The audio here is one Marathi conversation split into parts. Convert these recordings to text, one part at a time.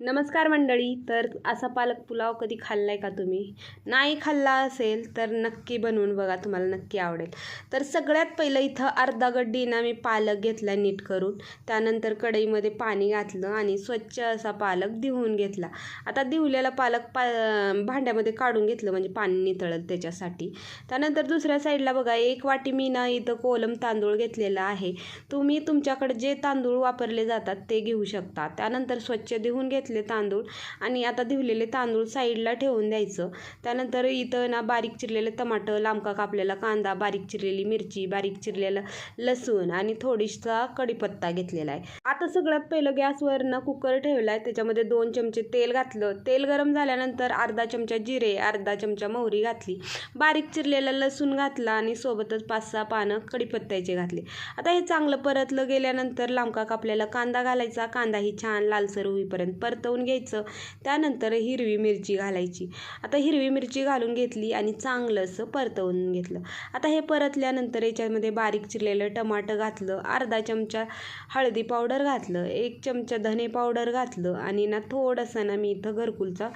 नमस्कार मंडळी. तर असा पालक पुलाव कधी खाल्लाय का तुम्ही? नाही खाल्ला असेल तर नक्की बनवून बघा, तुम्हाला नक्की आवडेल. तर सगळ्यात पहिलं इथं अर्धा गड्डी ना मी पालक घेतला नीट करून. त्यानंतर कढईमध्ये पाणी घातलं आणि स्वच्छ असा पालक धुवून घेतला. आता धुवलेला पालक भांड्यामध्ये काढून घेतलं, म्हणजे पाणी नितळलं त्याच्यासाठी. त्यानंतर दुसऱ्या साईडला बघा, एक वाटी मी ना इथं कोलम तांदूळ घेतलेला आहे. तुम्ही तुमच्याकडे जे तांदूळ वापरले जातात ते घेऊ शकता. त्यानंतर स्वच्छ धुवून घेतले तांदूळ आणि आता धुवलेले तांदूळ साईडला ठेवून द्यायचं. त्यानंतर इथं ना बारीक चिरलेले टमाटर, लांबका कापलेला कांदा, बारीक चिरलेली मिरची, बारीक चिरलेलं लसूण आणि थोडीसा कढीपत्ता घेतलेला आहे. आता सगळ्यात पहिलं गॅसवर ना कुकर ठेवला आहे. त्याच्यामध्ये 2 चमचे तेल घातलं. तेल गरम झाल्यानंतर अर्धा चमचा जिरे, अर्धा चमचा मोहरी घातली, बारीक चिरलेला लसूण घातला आणि सोबतच 5-6 पानं कढीपत्त्याचे घातले. आता हे चांगलं परतलं गेल्यानंतर लांबका कापलेला कांदा घालायचा. कांदा ही छान लालसर होईपर्यंत परतवून घ्यायचं. त्यानंतर हिरवी मिरची घालायची. आता हिरवी मिरची घालून घेतली आणि चांगलं असं परतवून घेतलं. आता हे परतल्यानंतर याच्यामध्ये बारीक चिरलेलं टमाटर घातलं, अर्धा चमचा हळदी पावडर घातलं, 1 चमचा धने पावडर घातलं आणि ना थोडंसं ना मी इथं घरकुलचा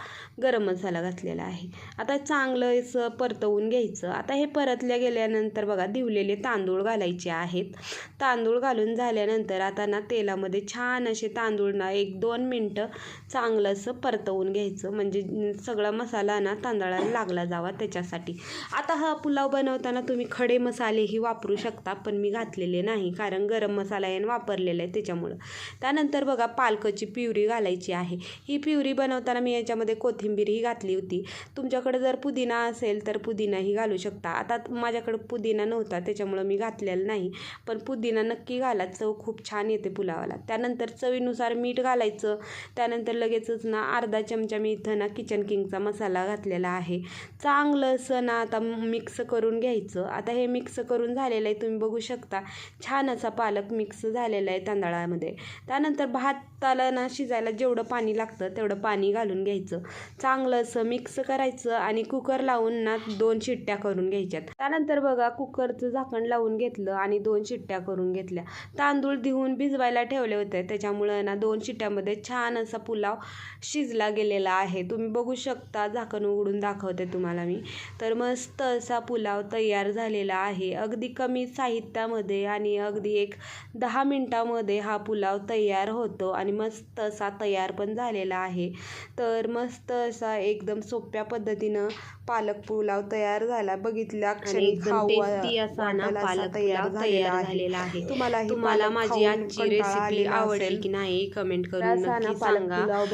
गरम मसाला घातलेला आहे. आता चांगलं असं परतवून घ्यायचं. आता हे परतल्या गेल्यानंतर बघा, धुवलेले तांदूळ घालायचे आहेत. तांदूळ घालून झाल्यानंतर आता ना तेलामध्ये छान असे तांदूळ ना 1-2 मिनटं चांगलं असं परतवून घ्यायचं, म्हणजे सगळा मसाला ना तांदळाला लागला जावा त्याच्यासाठी. आता हा पुलाव बनवताना तुम्ही खडे मसालेही वापरू शकता, पण मी घातलेले नाही कारण गरम मसाला याने वापरलेला आहे त्याच्यामुळं. त्यानंतर बघा, पालकाची प्युरी घालायची आहे. ही प्युरी बनवताना मी याच्यामध्ये कोथिंबीरही घातली होती. तुमच्याकडे जर पुदिना असेल तर पुदिनाही घालू शकता. आता माझ्याकडे पुदिना नव्हता त्याच्यामुळं मी घातलेलं नाही, पण पुदिना नक्की घाला, चव खूप छान येते पुलावाला. त्यानंतर चवीनुसार मीठ घालायचं. त्यानंतर लगेचच ना अर्धा चमचा मी इथं ना किचन किंगचा मसाला घातलेला आहे. चांगलं असं ना आता मिक्स करून घ्यायचं. आता हे मिक्स करून झालेलं आहे, तुम्ही बघू शकता छान असा पालक मिक्स झालेला आहे तांदळामध्ये. त्यानंतर भाताला ना शिजायला जेवढं पाणी लागतं तेवढं पाणी घालून घ्यायचं. चांगलं असं मिक्स करायचं आणि कुकर लावून ना 2 शिट्ट्या करून घ्यायच्यात. त्यानंतर बघा, कुकरचं झाकण लावून घेतलं आणि 2 शिट्ट्या करून घेतल्या. तांदूळ धुवून भिजवायला ठेवले होते त्याच्यामुळं ना 2 शिट्ट्यामध्ये छान असा पुलाव शिजला गेलेला आहे. तुम्ही बघू शकता, झाकण उघडून दाखवते तुम्हाला मी. तर मस्त असा पुलाव तयार झालेला आहे. अगदी कमी साहित्यामध्ये आणि अगदी एक 10 मिनटामध्ये हा पुलाव तयार होतो आणि मस्त असा तयार पण झालेला आहे. तर मस्त असा एकदम सोप्या पद्धतीनं पालक पुलाव तयार झाला. बघितल्या क्षणी खाऊ असा ना पालक तयार झालेला आहे. तुम्हाला माझी आजची रेसिपी आवडेल की नाही कमेंट करून नक्की सांगा.